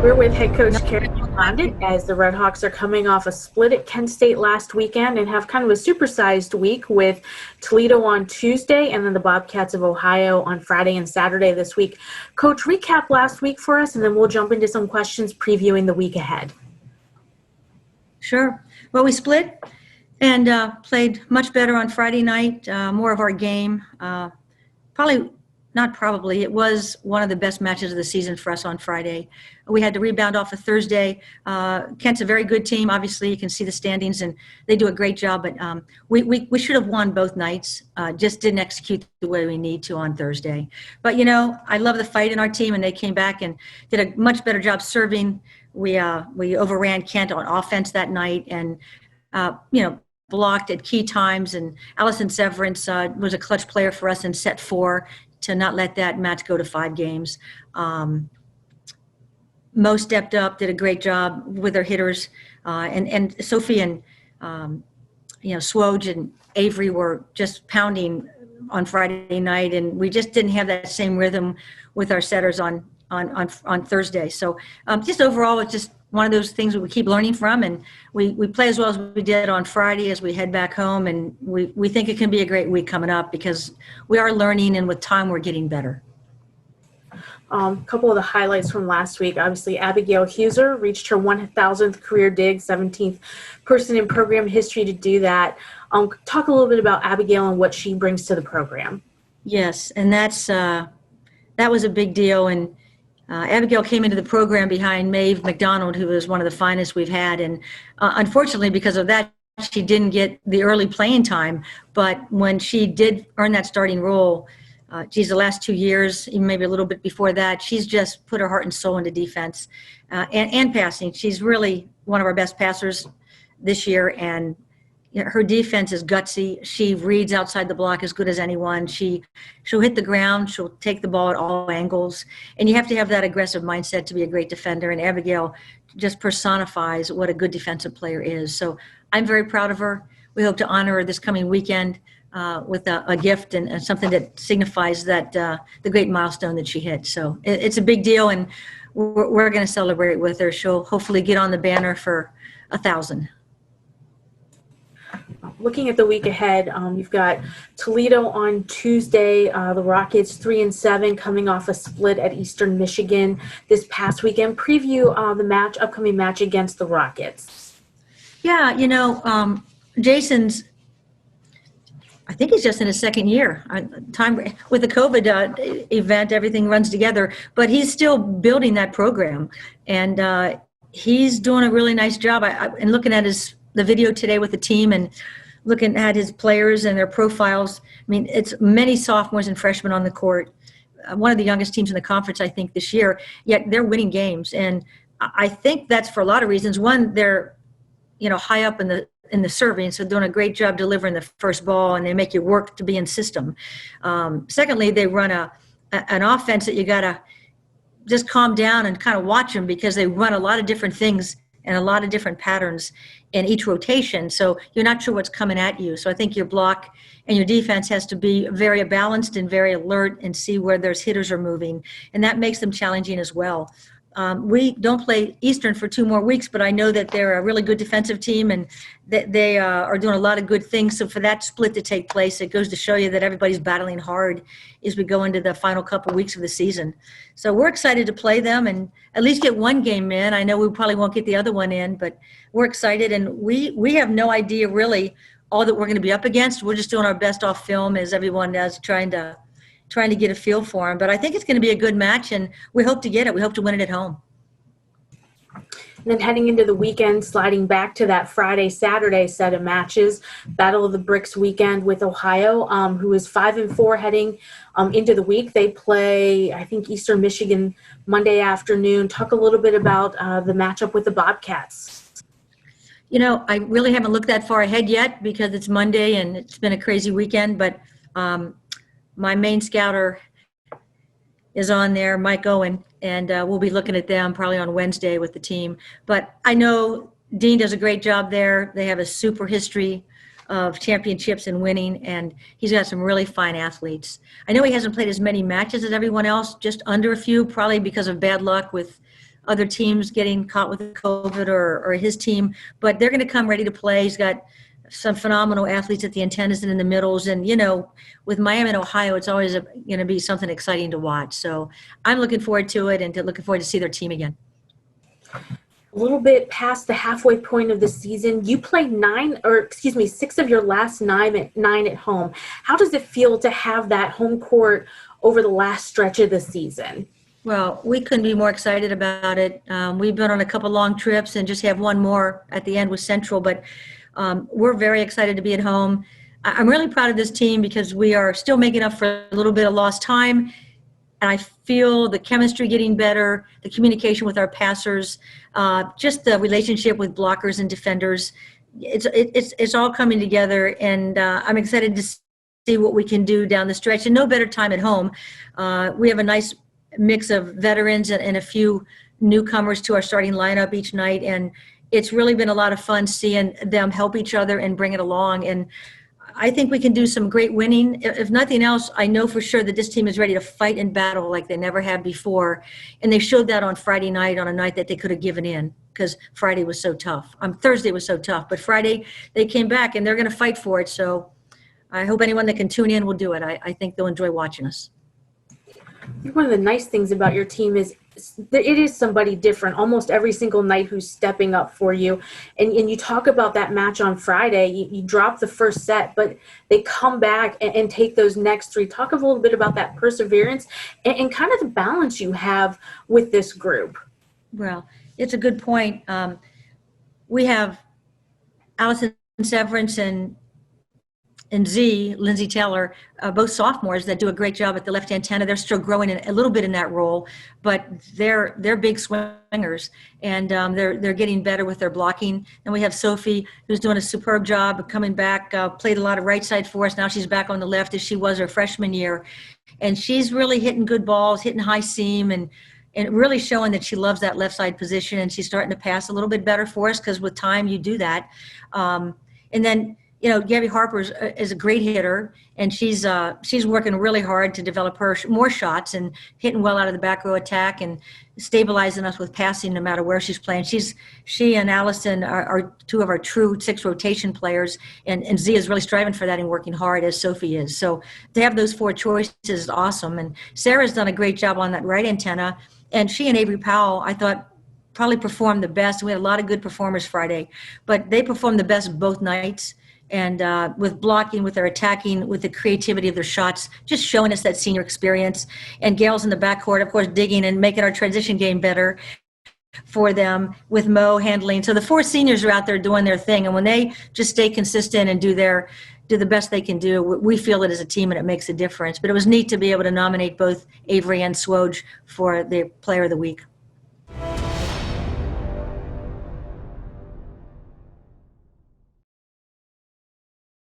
We're with head coach Karen Condit as the Redhawks are coming off a split at Kent State last weekend and have kind of a supersized week with Toledo on Tuesday and then the Bobcats of Ohio on Friday and Saturday this week. Coach, recap last week for us, and then we'll jump into some questions previewing the week ahead. Sure. Well, we split and played much better on Friday night, more of our game. It was one of the best matches of the season for us on Friday. We had to rebound off a Thursday. Kent's a very good team. Obviously, you can see the standings, and they do a great job. But we should have won both nights, just didn't execute the way we need to on Thursday. But, I love the fight in our team, and they came back and did a much better job serving. We overran Kent on offense that night and, blocked at key times. And Allison Severance was a clutch player for us in set 4 to not let that match go to 5 games. Mo stepped up, did a great job with her hitters. And Sophie and, Swoj and Avery were just pounding on Friday night. And we just didn't have that same rhythm with our setters on Thursday. So just overall, it's just one of those things that we keep learning from, and we play as well as we did on Friday as we head back home, and we think it can be a great week coming up because we are learning, and with time we're getting better. A couple of the highlights from last week, obviously Abigail Huser reached her 1,000th career dig, 17th person in program history to do that. Talk a little bit about Abigail and what she brings to the program. Yes, and that was a big deal, and Abigail came into the program behind Maeve McDonald, who was one of the finest we've had. And unfortunately, because of that, she didn't get the early playing time. But when she did earn that starting role, the last 2 years, even maybe a little bit before that, she's just put her heart and soul into defense and passing. She's really one of our best passers this year. And her defense is gutsy. She reads outside the block as good as anyone. She'll hit the ground. She'll take the ball at all angles. And you have to have that aggressive mindset to be a great defender. And Abigail just personifies what a good defensive player is. So I'm very proud of her. We hope to honor her this coming weekend with a gift and something that signifies that the great milestone that she hit. So it's a big deal, and we're going to celebrate with her. She'll hopefully get on the banner for 1,000. Looking at the week ahead, you've got Toledo on Tuesday, the Rockets 3-7 coming off a split at Eastern Michigan this past weekend. Preview the upcoming match against the Rockets. Yeah, Jason's, I think he's just in his second year. Time with the COVID event, everything runs together, but he's still building that program, and he's doing a really nice job. And looking at the video today with the team and looking at his players and their profiles, I mean, it's many sophomores and freshmen on the court. One of the youngest teams in the conference, I think, this year, yet they're winning games. And I think that's for a lot of reasons. One, they're, high up in the serving, so doing a great job delivering the first ball, and they make you work to be in system. Secondly, they run an offense that you got to just calm down and kind of watch them, because they run a lot of different things and a lot of different patterns in each rotation. So you're not sure what's coming at you. So I think your block and your defense has to be very balanced and very alert and see where those hitters are moving. And that makes them challenging as well. We don't play Eastern for 2 more weeks, but I know that they're a really good defensive team, and that they are doing a lot of good things. So for that split to take place, it goes to show you that everybody's battling hard as we go into the final couple weeks of the season. So we're excited to play them and at least get one game in. I know we probably won't get the other one in, but we're excited, and we have no idea really all that we're going to be up against. We're just doing our best off film, as everyone does, trying to get a feel for them. But I think it's going to be a good match, and we hope to get it. We hope to win it at home. And then heading into the weekend, sliding back to that Friday-Saturday set of matches, Battle of the Bricks weekend with Ohio, who is 5-4 heading into the week. They play, I think, Eastern Michigan Monday afternoon. Talk a little bit about the matchup with the Bobcats. I really haven't looked that far ahead yet because it's Monday and it's been a crazy weekend, but my main scouter is on there, Mike Owen, and we'll be looking at them probably on Wednesday with the team. But I know Dean does a great job there. They have a super history of championships and winning, and he's got some really fine athletes. I know he hasn't played as many matches as everyone else, just under a few, probably because of bad luck with other teams getting caught with COVID or his team, but they're going to come ready to play. He's got some phenomenal athletes at the antennas and in the middles. And, with Miami and Ohio, it's always going to be something exciting to watch. So I'm looking forward to it and looking forward to see their team again. A little bit past the halfway point of the season, you played 6 of your last nine at home. How does it feel to have that home court over the last stretch of the season? Well, we couldn't be more excited about it. We've been on a couple long trips and just have one more at the end with Central, but we're very excited to be at home. I'm really proud of this team because we are still making up for a little bit of lost time. And I feel the chemistry getting better, the communication with our passers, just the relationship with blockers and defenders. It's all coming together, and I'm excited to see what we can do down the stretch. And no better time at home. We have a nice mix of veterans and a few newcomers to our starting lineup each night, and it's really been a lot of fun seeing them help each other and bring it along. And I think we can do some great winning. If nothing else, I know for sure that this team is ready to fight and battle like they never have before. And they showed that on Friday night, on a night that they could have given in because Friday was so tough. Thursday was so tough, but Friday they came back and they're going to fight for it. So I hope anyone that can tune in will do it. I think they'll enjoy watching us. One of the nice things about your team is that it is somebody different almost every single night who's stepping up for you. And you talk about that match on Friday, you drop the first set, but they come back and take those next three. Talk a little bit about that perseverance and kind of the balance you have with this group. Well, it's a good point. We have Allison Severance and Lindsay Taylor, both sophomores that do a great job at the left antenna. They're still growing a little bit in that role, but they're big swingers, and they're getting better with their blocking. And we have Sophie, who's doing a superb job of coming back, played a lot of right side for us. Now she's back on the left as she was her freshman year, and she's really hitting good balls, hitting high seam, and really showing that she loves that left side position. And she's starting to pass a little bit better for us because with time you do that. And then Gabby Harper is a great hitter, and she's working really hard to develop her more shots and hitting well out of the back row attack and stabilizing us with passing no matter where she's playing. She and Allison are two of our true 6 rotation players, and Zia is really striving for that and working hard as Sophie is. So to have those 4 choices is awesome. And Sarah's done a great job on that right antenna, and she and Avery Powell, I thought, probably performed the best. We had a lot of good performers Friday, but they performed the best both nights. And with blocking, with their attacking, with the creativity of their shots, just showing us that senior experience. And Gail's in the backcourt, of course, digging and making our transition game better for them with Mo handling. So the 4 seniors are out there doing their thing. And when they just stay consistent and do the best they can do, we feel it as a team and it makes a difference. But it was neat to be able to nominate both Avery and Swoj for the Player of the Week.